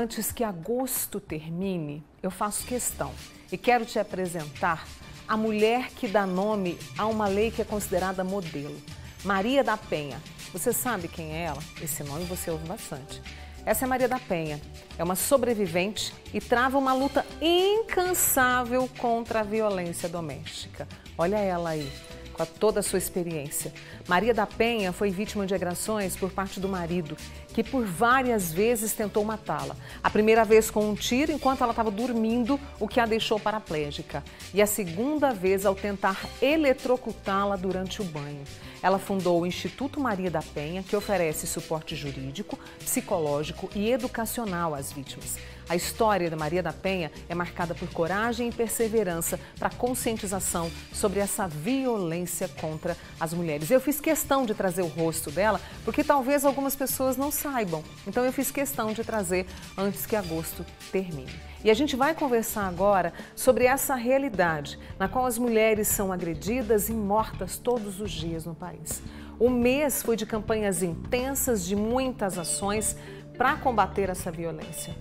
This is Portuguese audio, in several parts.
Antes que agosto termine, eu faço questão e quero te apresentar a mulher que dá nome a uma lei que é considerada modelo, Maria da Penha. Você sabe quem é ela? Esse nome você ouve bastante. Essa é Maria da Penha, é uma sobrevivente e trava uma luta incansável contra a violência doméstica. Olha ela aí, com toda a sua experiência. Maria da Penha foi vítima de agressões por parte do marido, que por várias vezes tentou matá-la. A primeira vez com um tiro enquanto ela estava dormindo, o que a deixou paraplégica. E a segunda vez ao tentar eletrocutá-la durante o banho. Ela fundou o Instituto Maria da Penha, que oferece suporte jurídico, psicológico e educacional às vítimas. A história da Maria da Penha é marcada por coragem e perseverança para a conscientização sobre essa violência contra as mulheres. Eu fiz questão de trazer o rosto dela, porque talvez algumas pessoas não saibam. Então eu fiz questão de trazer antes que agosto termine. E a gente vai conversar agora sobre essa realidade na qual as mulheres são agredidas e mortas todos os dias no país. O mês foi de campanhas intensas, de muitas ações para combater essa violência.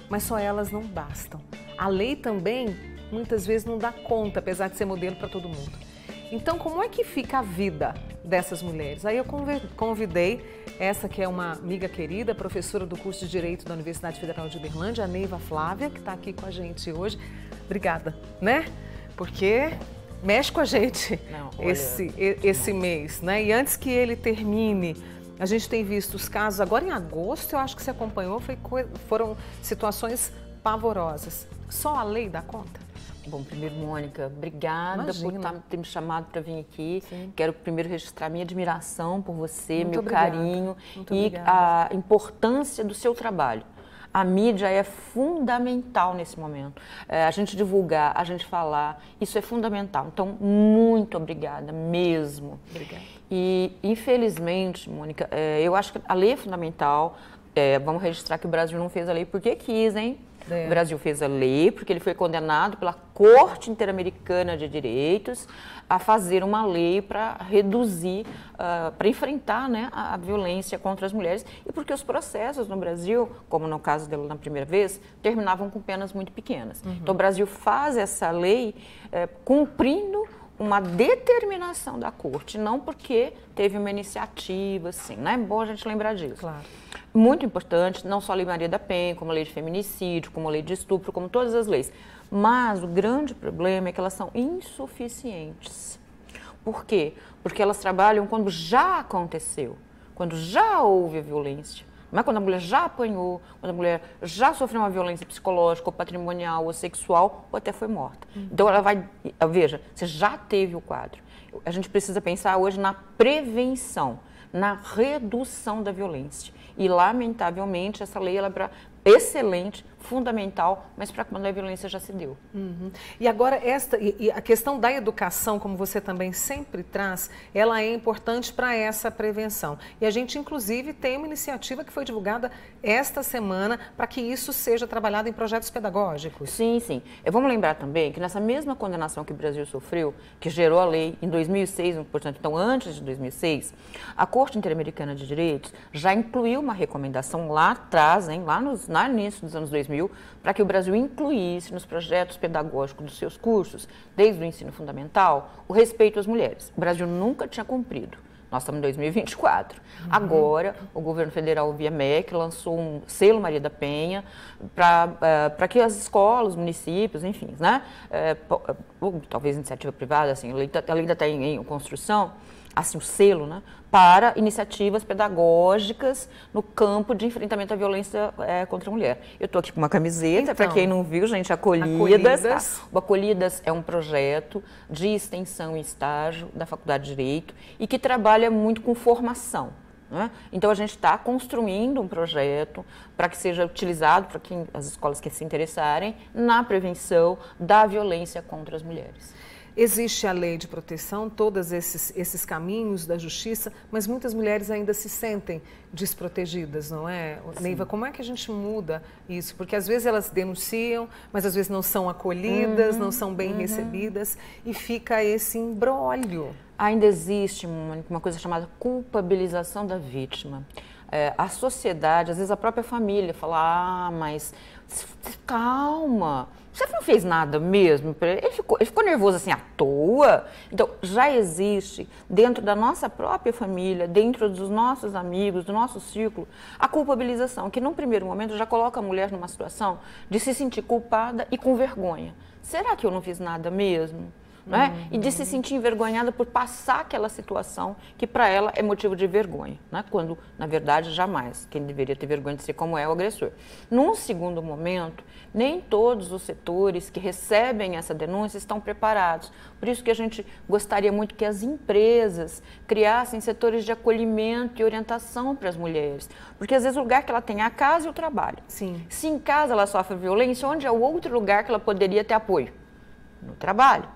Mas só elas não bastam. A lei também, muitas vezes, não dá conta, apesar de ser modelo para todo mundo. Então, como é que fica a vida dessas mulheres? Aí eu convidei essa que é uma amiga querida, professora do curso de Direito da Universidade Federal de Uberlândia, a Neiva Flávia, que está aqui com a gente hoje. Obrigada, né? Porque mexe com a gente esse mês, né? E antes que ele termine, a gente tem visto os casos, agora em agosto, eu acho que você acompanhou, foram situações pavorosas. Só a lei dá conta? Bom, primeiro, Mônica, obrigada por ter me chamado para vir aqui. Sim. Quero primeiro registrar minha admiração por você, Muito meu obrigada. carinho Muito e obrigada. a importância do seu trabalho. A mídia é fundamental nesse momento. A gente divulgar, a gente falar, isso é fundamental. Então, muito obrigada mesmo. Obrigada. E, infelizmente, Mônica, eu acho que a lei é fundamental. Vamos registrar que o Brasil não fez a lei porque quis, hein? O Brasil fez a lei porque ele foi condenado pela Corte Interamericana de Direitos a fazer uma lei para reduzir, para enfrentar, né, a violência contra as mulheres e porque os processos no Brasil, como no caso dela na primeira vez, terminavam com penas muito pequenas. Uhum. Então o Brasil faz essa lei cumprindo uma determinação da Corte, não porque teve uma iniciativa, assim, né? É bom a gente lembrar disso. Claro. Muito importante, não só a Lei Maria da Penha, como a Lei de Feminicídio, como a Lei de Estupro, como todas as leis. Mas o grande problema é que elas são insuficientes. Por quê? Porque elas trabalham quando já aconteceu, quando já houve a violência. Não é quando a mulher já apanhou, quando a mulher já sofreu uma violência psicológica, ou patrimonial, ou sexual, ou até foi morta. Então ela vai, veja, você já teve o quadro. A gente precisa pensar hoje na prevenção, na redução da violência. E, lamentavelmente, essa lei ela é excelente, fundamental, mas para quando a violência já se deu. Uhum. E agora, a questão da educação, como você também sempre traz, ela é importante para essa prevenção. E a gente, inclusive, tem uma iniciativa que foi divulgada esta semana para que isso seja trabalhado em projetos pedagógicos. Sim, sim. Vamos lembrar também que nessa mesma condenação que o Brasil sofreu, que gerou a lei em 2006, portanto, então antes de 2006, a Corte Interamericana de Direitos já incluiu uma recomendação lá atrás, lá no início dos anos 2000, para que o Brasil incluísse nos projetos pedagógicos dos seus cursos, desde o ensino fundamental, o respeito às mulheres. O Brasil nunca tinha cumprido. Nós estamos em 2024. Agora, o governo federal, via MEC, lançou um selo Maria da Penha para que as escolas, municípios, enfim, né, talvez iniciativa privada, assim, a lei ainda está em construção, assim, o selo, né, para iniciativas pedagógicas no campo de enfrentamento à violência contra a mulher. Eu estou aqui com uma camiseta, então, para quem não viu, gente, Acolhidas. Tá? O Acolhidas é um projeto de extensão e estágio da Faculdade de Direito e que trabalha muito com formação. Né? Então, a gente está construindo um projeto para que seja utilizado, para as escolas que se interessarem, na prevenção da violência contra as mulheres. Existe a lei de proteção, todos esses caminhos da justiça, mas muitas mulheres ainda se sentem desprotegidas, não é? Sim. Neiva, como é que a gente muda isso? Porque às vezes elas denunciam, mas às vezes não são acolhidas, não são bem recebidas e fica esse imbróglio. Ainda existe uma coisa chamada culpabilização da vítima. a sociedade, às vezes a própria família, fala, mas calma, você não fez nada mesmo? Ele ficou nervoso assim à toa? Então, já existe dentro da nossa própria família, dentro dos nossos amigos, do nosso círculo, a culpabilização, que num primeiro momento já coloca a mulher numa situação de se sentir culpada e com vergonha. Será que eu não fiz nada mesmo? Né? E de se sentir envergonhada por passar aquela situação que para ela é motivo de vergonha, né? Quando, na verdade, jamais. Quem deveria ter vergonha de ser como é o agressor. Num segundo momento, nem todos os setores que recebem essa denúncia estão preparados. Por isso que a gente gostaria muito que as empresas criassem setores de acolhimento e orientação para as mulheres. Porque, às vezes, o lugar que ela tem é a casa e o trabalho. Sim. Se em casa ela sofre violência, onde é o outro lugar que ela poderia ter apoio? No trabalho.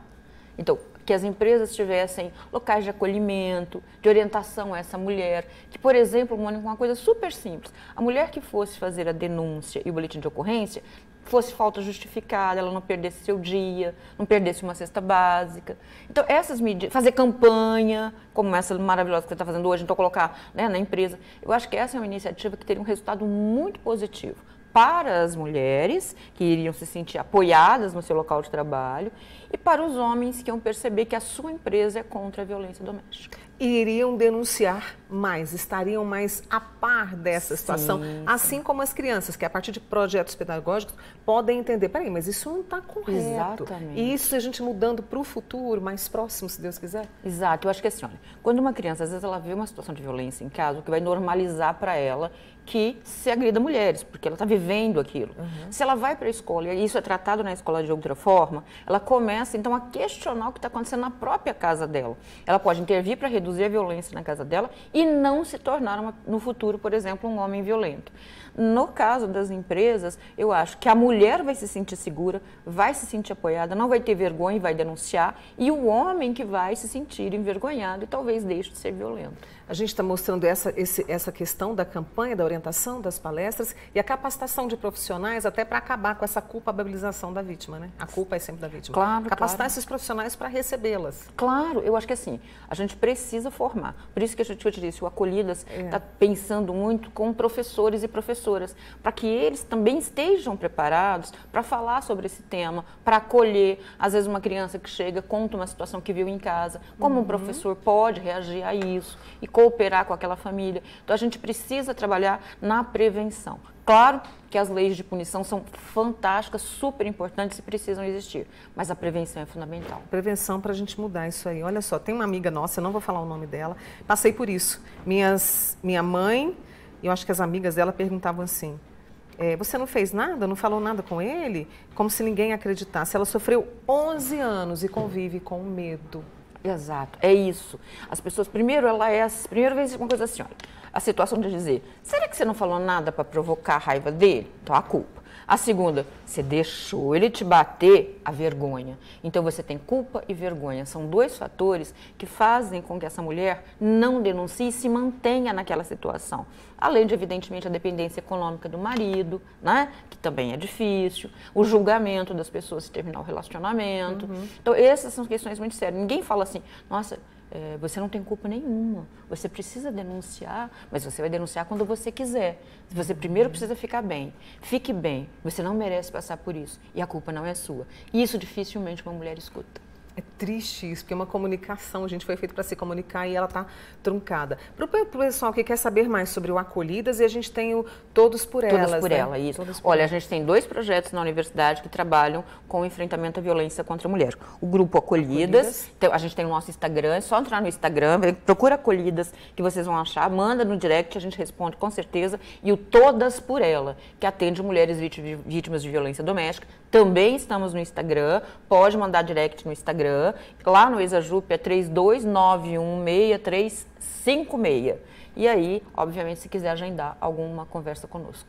Então, que as empresas tivessem locais de acolhimento, de orientação a essa mulher, que, por exemplo, Mônica, uma coisa super simples, a mulher que fosse fazer a denúncia e o boletim de ocorrência fosse falta justificada, ela não perdesse seu dia, não perdesse uma cesta básica. Então, essas medidas, fazer campanha, como essa maravilhosa que você está fazendo hoje, então colocar, né, na empresa, eu acho que essa é uma iniciativa que teria um resultado muito positivo para as mulheres, que iriam se sentir apoiadas no seu local de trabalho, e para os homens que iam perceber que a sua empresa é contra a violência doméstica. E iriam denunciar mais, estariam mais a par dessa situação, assim como as crianças, que a partir de projetos pedagógicos podem entender, peraí, mas isso não está correto. Exatamente. E isso a gente mudando para o futuro, mais próximo, se Deus quiser. Exato, eu acho que assim, olha, quando uma criança, às vezes ela vê uma situação de violência em casa, o que vai normalizar para ela que se agrida mulheres, porque ela está vivendo aquilo. Se ela vai para a escola, e isso é tratado na escola de outra forma, ela começa então a questionar o que está acontecendo na própria casa dela. Ela pode intervir para reduzir a violência na casa dela e não se tornar no futuro, por exemplo, um homem violento. No caso das empresas, eu acho que a mulher vai se sentir segura, vai se sentir apoiada, não vai ter vergonha e vai denunciar, e o homem que vai se sentir envergonhado e talvez deixe de ser violento. A gente está mostrando essa questão da campanha, da orientação, das palestras e a capacitação de profissionais até para acabar com essa culpabilização da vítima, né? A culpa é sempre da vítima. Claro, capacitar claro. esses profissionais para recebê-las. Claro, eu acho que assim, a gente precisa formar. Por isso que eu te disse, o Acolhidas está pensando muito com professores e professoras, para que eles também estejam preparados para falar sobre esse tema, para acolher, às vezes uma criança que chega, conta uma situação que viu em casa, como um professor pode reagir a isso e cooperar com aquela família. Então, a gente precisa trabalhar na prevenção. Claro que as leis de punição são fantásticas, super importantes e precisam existir, mas a prevenção é fundamental. Prevenção para a gente mudar isso aí. Olha só, tem uma amiga nossa, eu não vou falar o nome dela, passei por isso. Minha mãe, eu acho que as amigas dela perguntavam assim, você não fez nada, não falou nada com ele? Como se ninguém acreditasse. Ela sofreu 11 anos e convive com medo. Exato, é isso. As pessoas, primeiro vem uma coisa assim, olha, a situação de dizer, será que você não falou nada para provocar a raiva dele? Então, a culpa. A segunda, você deixou ele te bater, a vergonha. Então, você tem culpa e vergonha. São dois fatores que fazem com que essa mulher não denuncie e se mantenha naquela situação. Além de, evidentemente, a dependência econômica do marido, né? Que também é difícil. O julgamento das pessoas se terminar o relacionamento. Então, essas são questões muito sérias. Ninguém fala assim, nossa, você não tem culpa nenhuma, você precisa denunciar, mas você vai denunciar quando você quiser. Você primeiro precisa ficar bem, fique bem, você não merece passar por isso e a culpa não é sua. E isso dificilmente uma mulher escuta. É triste isso, porque é uma comunicação, a gente foi feito para se comunicar e ela está truncada. Para o pessoal que quer saber mais sobre o Acolhidas, e a gente tem o Todos por Elas. Todas por Ela, isso. Olha, a gente tem 2 projetos na universidade que trabalham com o enfrentamento à violência contra a mulher. O grupo Acolhidas, então, a gente tem o nosso Instagram, é só entrar no Instagram, procura Acolhidas, que vocês vão achar, manda no direct, a gente responde com certeza. E o Todas por Ela, que atende mulheres vítimas de violência doméstica. Também estamos no Instagram, pode mandar direct no Instagram. Lá no Exajup é 32916356. E aí, obviamente, se quiser agendar alguma conversa conosco.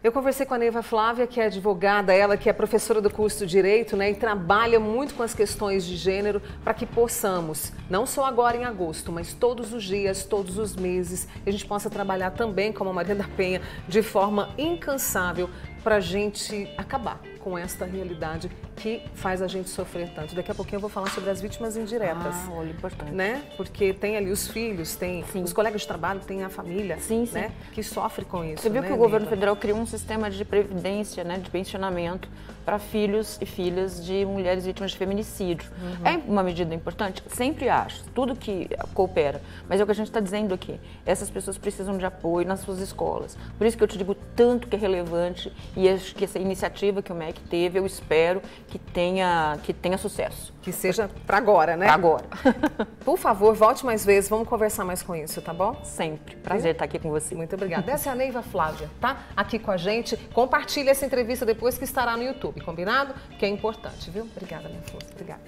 Eu conversei com a Neiva Flávia, que é advogada, ela que é professora do curso de Direito, né, e trabalha muito com as questões de gênero para que possamos, não só agora em agosto, mas todos os dias, todos os meses, a gente possa trabalhar também, como a Maria da Penha, de forma incansável para a gente acabar com esta realidade que faz a gente sofrer tanto. Daqui a pouquinho eu vou falar sobre as vítimas indiretas. Olha, importante. Né? Porque tem ali os filhos, tem os colegas de trabalho, tem a família, né? Que sofre com isso. Você viu, né, que o governo federal criou um sistema de previdência, né, de pensionamento para filhos e filhas de mulheres vítimas de feminicídio. É uma medida importante? Sempre acho. Tudo que coopera. Mas é o que a gente está dizendo aqui. Essas pessoas precisam de apoio nas suas escolas. Por isso que eu te digo tanto que é relevante e acho que essa iniciativa que o MEC teve, eu espero que tenha sucesso. Que seja para agora, né? Para agora. Por favor, volte mais vezes, vamos conversar mais com isso, tá bom? Sempre. Prazer estar aqui com você. Muito obrigada. Essa é a Neiva Flávia, tá? Aqui com a gente. Compartilhe essa entrevista depois que estará no YouTube, combinado? Que é importante, viu? Obrigada, minha flor. Obrigada.